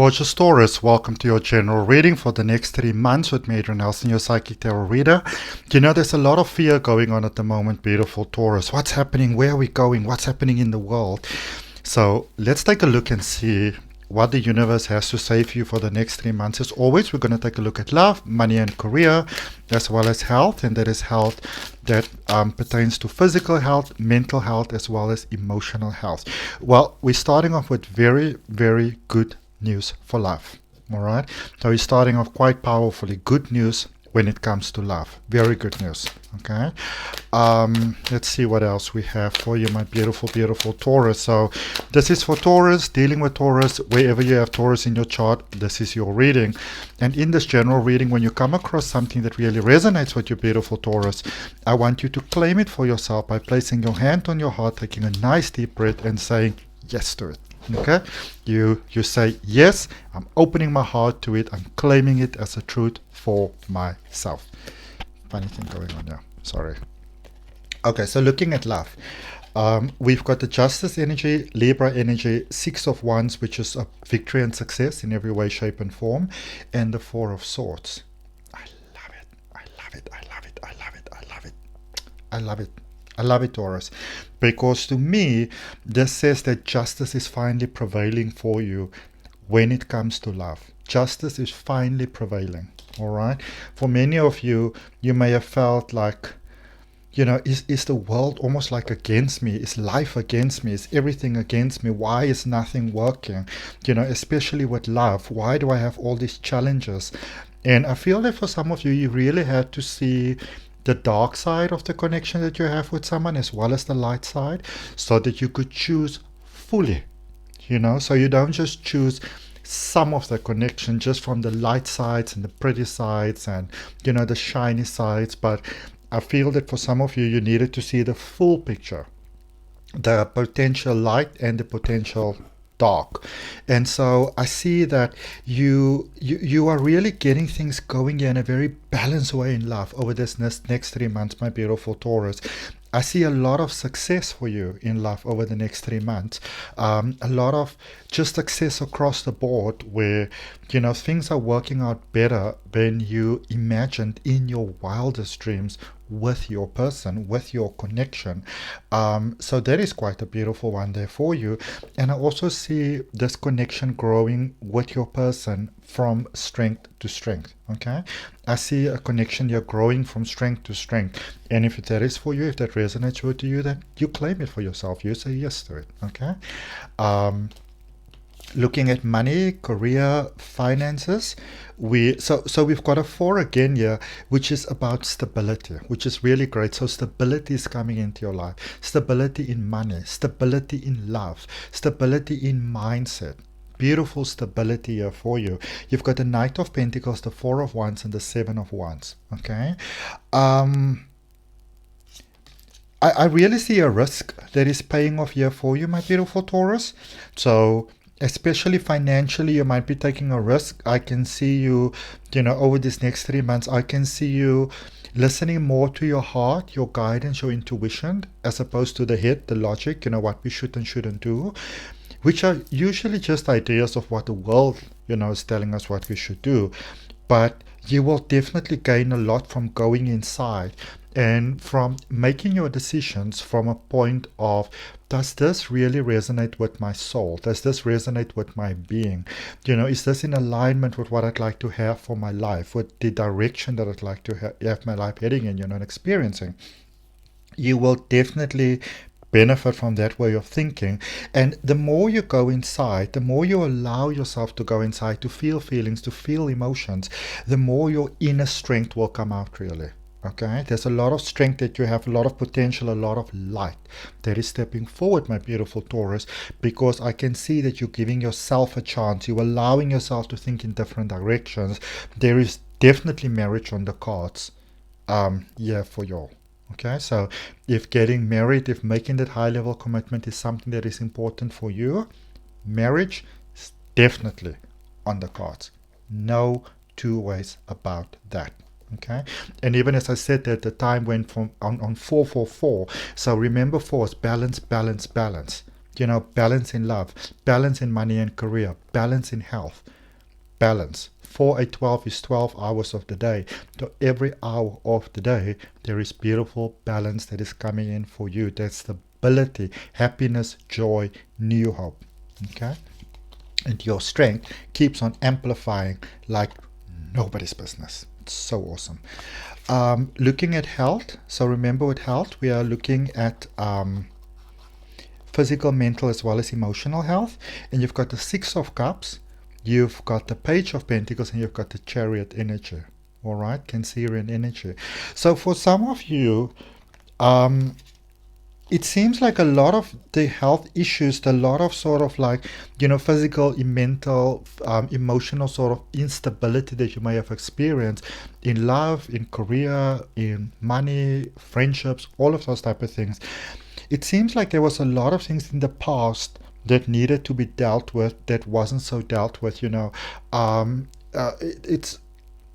Gorgeous Taurus, welcome to your general reading for the next 3 months with me, Adrian Nelson, your psychic tarot reader. You know, there's a lot of fear going on at the moment, beautiful Taurus. What's happening? Where are we going? What's happening in the world? So let's take a look and see what the universe has to say for you for the next 3 months. As always, we're going to take a look at love, money and career, as well as health. And that is health that pertains to physical health, mental health, as well as emotional health. Well, we're starting off with very, very good news for love. All right. So we're starting off quite powerfully. Good news when it comes to love. Very good news. Okay. Let's see what else we have for you, my beautiful, beautiful Taurus. So this is for Taurus, dealing with Taurus, wherever you have Taurus in your chart, this is your reading. And in this general reading, when you come across something that really resonates with your beautiful Taurus, I want you to claim it for yourself by placing your hand on your heart, taking a nice deep breath and saying yes to it. Okay, you say yes, I'm opening my heart to it, I'm claiming it as a truth for myself. Funny thing going on now, sorry. Okay, so looking at love, we've got the Justice energy, Libra energy, 6 of Wands, which is a victory and success in every way, shape and form, and the 4 of Swords. I love it, I love it, I love it, I love it, I love it, I love it. I love it, Taurus, because to me, this says that justice is finally prevailing for you when it comes to love. Justice is finally prevailing, all right? For many of you, you may have felt like, you know, is the world almost like against me? Is life against me? Is everything against me? Why is nothing working? You know, especially with love. Why do I have all these challenges? And I feel that for some of you, you really had to see the dark side of the connection that you have with someone as well as the light side, so that you could choose fully, you know, so you don't just choose some of the connection just from the light sides and the pretty sides and, you know, the shiny sides. But I feel that for some of you, you needed to see the full picture, the potential light and the potential dark. And so I see that you are really getting things going in a very balanced way in love over this next 3 months, my beautiful Taurus. I see a lot of success for you in love over the next 3 months. A lot of just success across the board where, you know, things are working out better than you imagined in your wildest dreams with your person, with your connection. So that is quite a beautiful one there for you. And I also see this connection growing with your person from strength to strength. Okay, I see a connection here growing from strength to strength. And if that is for you, if that resonates with you, then you claim it for yourself. You say yes to it. Okay. Looking at money, career, finances, so we've got a 4 again here, which is about stability, which is really great. So stability is coming into your life, stability in money, stability in love, stability in mindset. Beautiful stability here for you. You've got the Knight of Pentacles, the 4 of Wands, and the 7 of Wands. Okay. I really see a risk that is paying off here for you, my beautiful Taurus. So especially financially, you might be taking a risk. I can see you, you know, over this next 3 months, I can see you listening more to your heart, your guidance, your intuition, as opposed to the head, the logic, you know, what we should and shouldn't do, which are usually just ideas of what the world, you know, is telling us what we should do. But you will definitely gain a lot from going inside and from making your decisions from a point of, does this really resonate with my soul? Does this resonate with my being? You know, is this in alignment with what I'd like to have for my life, with the direction that I'd like to have my life heading in, you know, and experiencing? You will definitely benefit from that way of thinking. And the more you go inside, the more you allow yourself to go inside, to feel feelings, to feel emotions, the more your inner strength will come out really. Okay, there's a lot of strength that you have, a lot of potential, a lot of light that is stepping forward, my beautiful Taurus, because I can see that you're giving yourself a chance. You're allowing yourself to think in different directions. There is definitely marriage on the cards yeah, for you. Okay, so if getting married, if making that high level commitment is something that is important for you, marriage is definitely on the cards. No two ways about that. Okay, and even as I said that the time went from on 444. So remember, 4 is balance, balance, balance. balance in love, balance in money and career, balance in health, balance. 4, 8, 12 is 12 hours of the day. So every hour of the day, there is beautiful balance that is coming in for you. That's stability, happiness, joy, new hope. Okay? And your strength keeps on amplifying like nobody's business. It's so awesome. Looking at health. So remember, with health, we are looking at physical, mental, as well as emotional health. And you've got the Six of Cups, you've got the Page of Pentacles, and you've got the Chariot energy. All right, Cancerian energy. So for some of you, it seems like a lot of the health issues, a lot of sort of like, physical, mental, emotional sort of instability that you may have experienced in love, in career, in money, friendships, all of those type of things. It seems like there was a lot of things in the past that needed to be dealt with that wasn't so dealt with, it's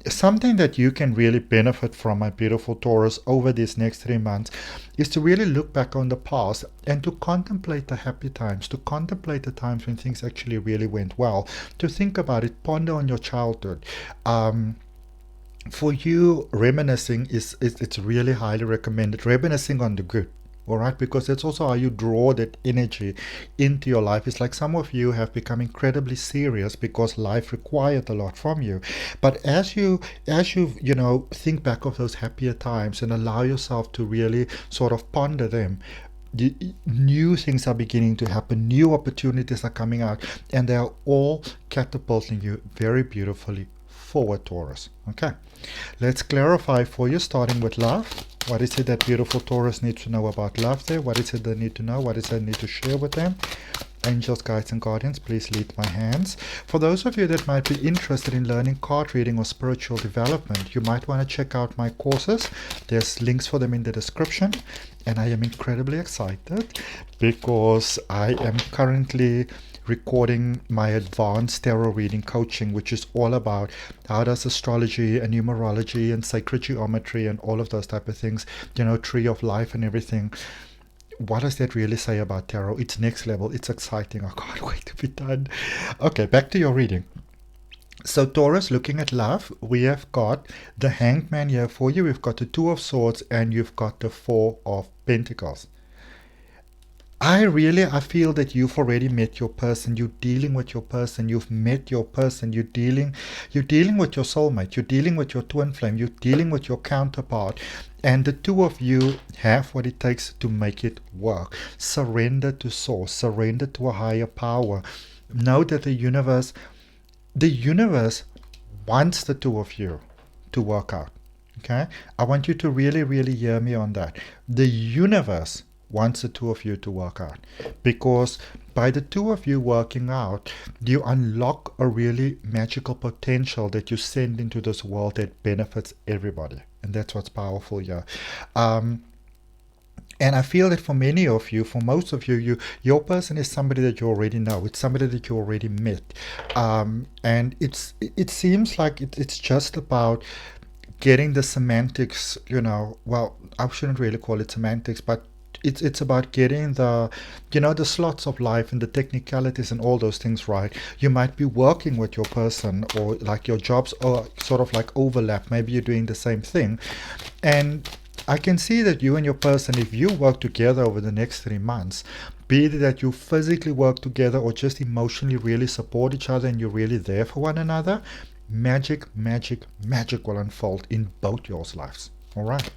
something that you can really benefit from, my beautiful Taurus, over these next 3 months, is to really look back on the past and to contemplate the happy times, to contemplate the times when things actually really went well, to think about it, ponder on your childhood. For you, reminiscing it's really highly recommended. Reminiscing on the good. All right, because that's also how you draw that energy into your life. It's like some of you have become incredibly serious because life required a lot from you. But as you think back of those happier times and allow yourself to really sort of ponder them, new things are beginning to happen, new opportunities are coming out, and they are all catapulting you very beautifully forward, Taurus. Okay, let's clarify for you, starting with love. What is it that beautiful Taurus needs to know about love there? What is it they need to know? What is it they need to share with them? Angels, guides, and guardians, please lead my hands. For those of you that might be interested in learning card reading or spiritual development, you might want to check out my courses. There's links for them in the description. And I am incredibly excited because I am currently recording my advanced tarot reading coaching, which is all about how does astrology and numerology and sacred geometry and all of those type of things, tree of life and everything, what does that really say about tarot? It's next level. It's exciting. I can't wait to be done. Okay, back to your reading. So Taurus, looking at love, we have got the Hanged Man here for you. We've got the Two of Swords and you've got the Four of Pentacles. I feel that you've already met your person. You're dealing with your person. You've met your person. You're dealing with your soulmate. You're dealing with your twin flame. You're dealing with your counterpart. And the two of you have what it takes to make it work. Surrender to source. Surrender to a higher power. Know that the universe wants the two of you to work out. Okay? I want you to really, really hear me on that. The universe wants the two of you to work out, because by the two of you working out, you unlock a really magical potential that you send into this world that benefits everybody, and that's what's powerful here. And I feel that for many of you, for most of you, your person is somebody that you already know. It's somebody that you already met, and it seems like it's just about getting the semantics. Well, I shouldn't really call it semantics, but it's about getting the the slots of life and the technicalities and all those things right. You might be working with your person, or like your jobs are sort of like overlap. Maybe you're doing the same thing, and I can see that you and your person, if you work together over the next 3 months, be it that you physically work together or just emotionally really support each other and you're really there for one another, magic will unfold in both your lives. All right.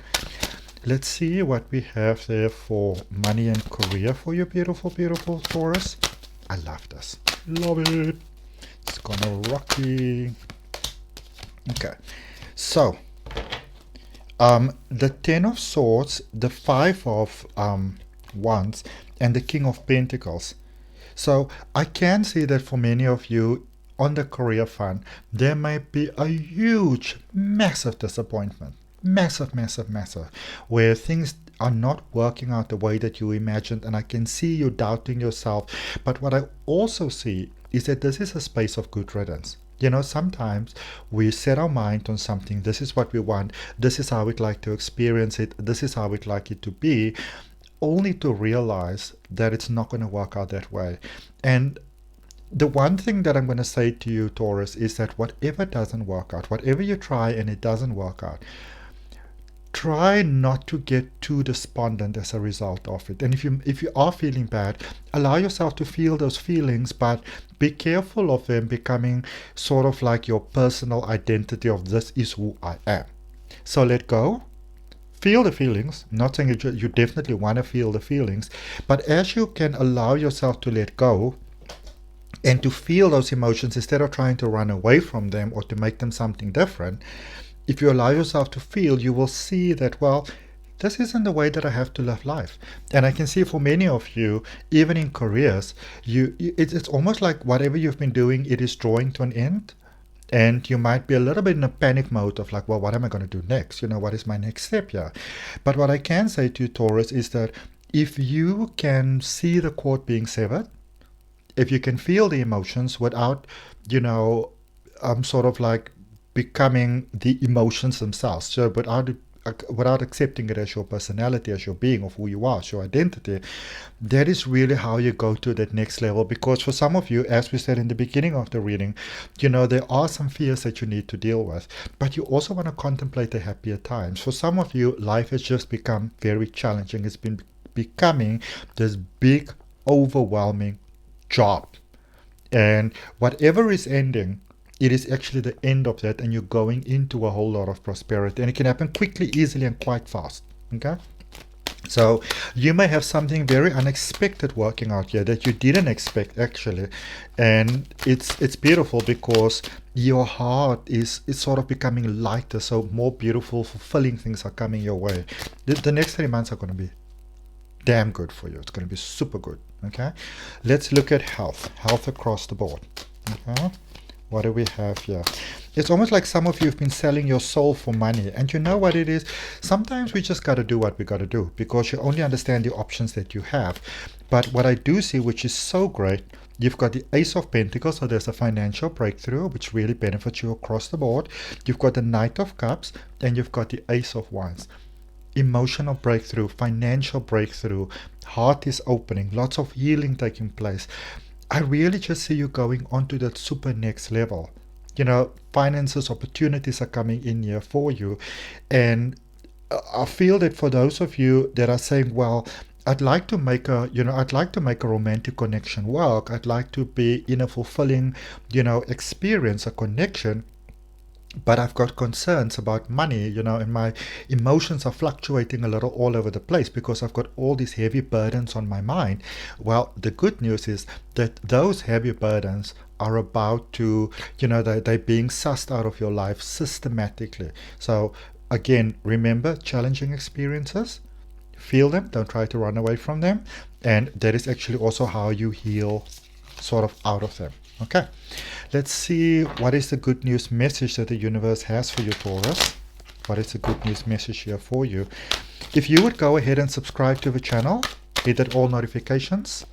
Let's see what we have there for money and career for you, beautiful, beautiful Taurus. I love this. Love it. It's gonna rock you. Okay. So, the Ten of Swords, the Five of Wands, and the King of Pentacles. So, I can see that for many of you on the career front, there might be a huge, massive disappointment. Massive, where things are not working out the way that you imagined, and I can see you doubting yourself. But what I also see is that this is a space of good riddance. Sometimes we set our mind on something. This is what we want. This is how we'd like to experience it. This is how we'd like it to be. only to realize that it's not going to work out that way. And the one thing that I'm going to say to you, Taurus, is that whatever doesn't work out, whatever you try and it doesn't work out, try not to get too despondent as a result of it. And if you are feeling bad, allow yourself to feel those feelings, but be careful of them becoming sort of like your personal identity of this is who I am. So let go. Feel the feelings. I'm not saying you definitely want to feel the feelings, but as you can allow yourself to let go and to feel those emotions instead of trying to run away from them or to make them something different, if you allow yourself to feel, you will see that, well, this isn't the way that I have to live life. And I can see for many of you, even in careers, it's almost like whatever you've been doing, it is drawing to an end. And you might be a little bit in a panic mode of like, well, what am I going to do next? What is my next step here? But what I can say to you, Taurus, is that if you can see the cord being severed, if you can feel the emotions without, sort of like becoming the emotions themselves, so without accepting it as your personality, as your being, of who you are, as your identity, that is really how you go to that next level. Because for some of you, as we said in the beginning of the reading, there are some fears that you need to deal with, but you also want to contemplate the happier times. For some of you, life has just become very challenging. It's been becoming this big, overwhelming job, and whatever is ending, it is actually the end of that, and you're going into a whole lot of prosperity, and it can happen quickly, easily, and quite fast. Okay, so you may have something very unexpected working out here that you didn't expect actually, and it's beautiful because your heart is sort of becoming lighter, so more beautiful, fulfilling things are coming your way. The next 3 months are going to be damn good for you. It's going to be super good. Okay, let's look at health across the board. Okay, what do we have here? It's almost like some of you have been selling your soul for money, and you know what it is? Sometimes we just got to do what we got to do because you only understand the options that you have. But what I do see, which is so great, you've got the Ace of Pentacles, so there's a financial breakthrough, which really benefits you across the board. You've got the Knight of Cups, and you've got the Ace of Wands. Emotional breakthrough, financial breakthrough, heart is opening, lots of healing taking place. I really just see you going on to that super next level. Finances, opportunities are coming in here for you. And I feel that for those of you that are saying, well, I'd like to make a romantic connection work. I'd like to be in a fulfilling, experience, a connection. But I've got concerns about money, and my emotions are fluctuating a little all over the place because I've got all these heavy burdens on my mind. Well, the good news is that those heavy burdens are about to, they're being sussed out of your life systematically. So again, remember, challenging experiences, feel them, don't try to run away from them. And that is actually also how you heal sort of out of them. Okay, let's see what is the good news message that the universe has for you, Taurus. What is the good news message here for you? If you would go ahead and subscribe to the channel, hit that all notifications,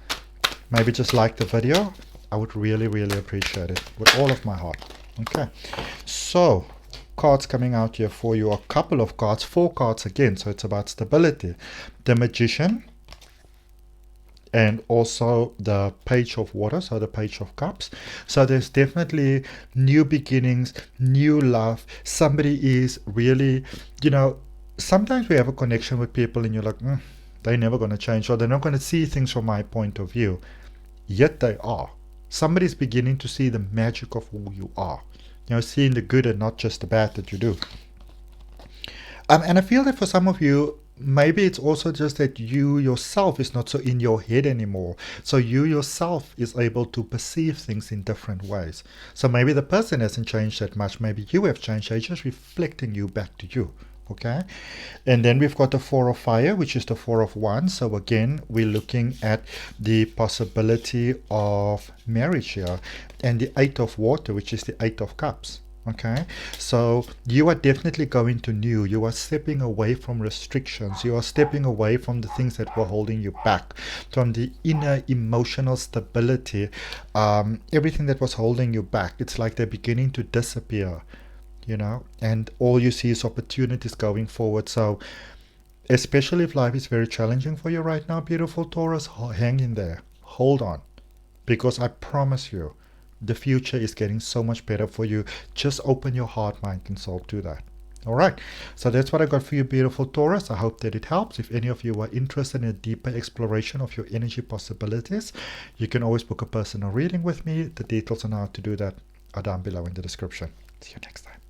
maybe just like the video, I would really, really appreciate it with all of my heart. Okay, so cards coming out here for you, a couple of cards, 4 cards again, so it's about stability. The Magician, and also the Page of Water, so the Page of Cups. So there's definitely new beginnings, new love. Somebody is really, sometimes we have a connection with people and you're like, they're never going to change, or they're not going to see things from my point of view. Yet they are. Somebody's beginning to see the magic of who you are. Seeing the good and not just the bad that you do. And I feel that for some of you, maybe it's also just that you yourself is not so in your head anymore. So you yourself is able to perceive things in different ways. So maybe the person hasn't changed that much. Maybe you have changed. They're just reflecting you back to you. Okay. And then we've got the 4 of Fire, which is the 4 of Wands. So again, we're looking at the possibility of marriage here. And the 8 of Water, which is the 8 of Cups. Okay, so you are definitely going to new. You are stepping away from restrictions. You are stepping away from the things that were holding you back, from the inner emotional stability. Everything that was holding you back, it's like they're beginning to disappear, and all you see is opportunities going forward. So Especially if life is very challenging for you right now, beautiful Taurus, hang in there. Hold on. Because I promise you, the future is getting so much better for you. Just open your heart, mind, and soul to that. All right, so that's what I got for you, beautiful Taurus. I hope that it helps. If any of you are interested in a deeper exploration of your energy possibilities, you can always book a personal reading with me. The details on how to do that are down below in the description. See you next time.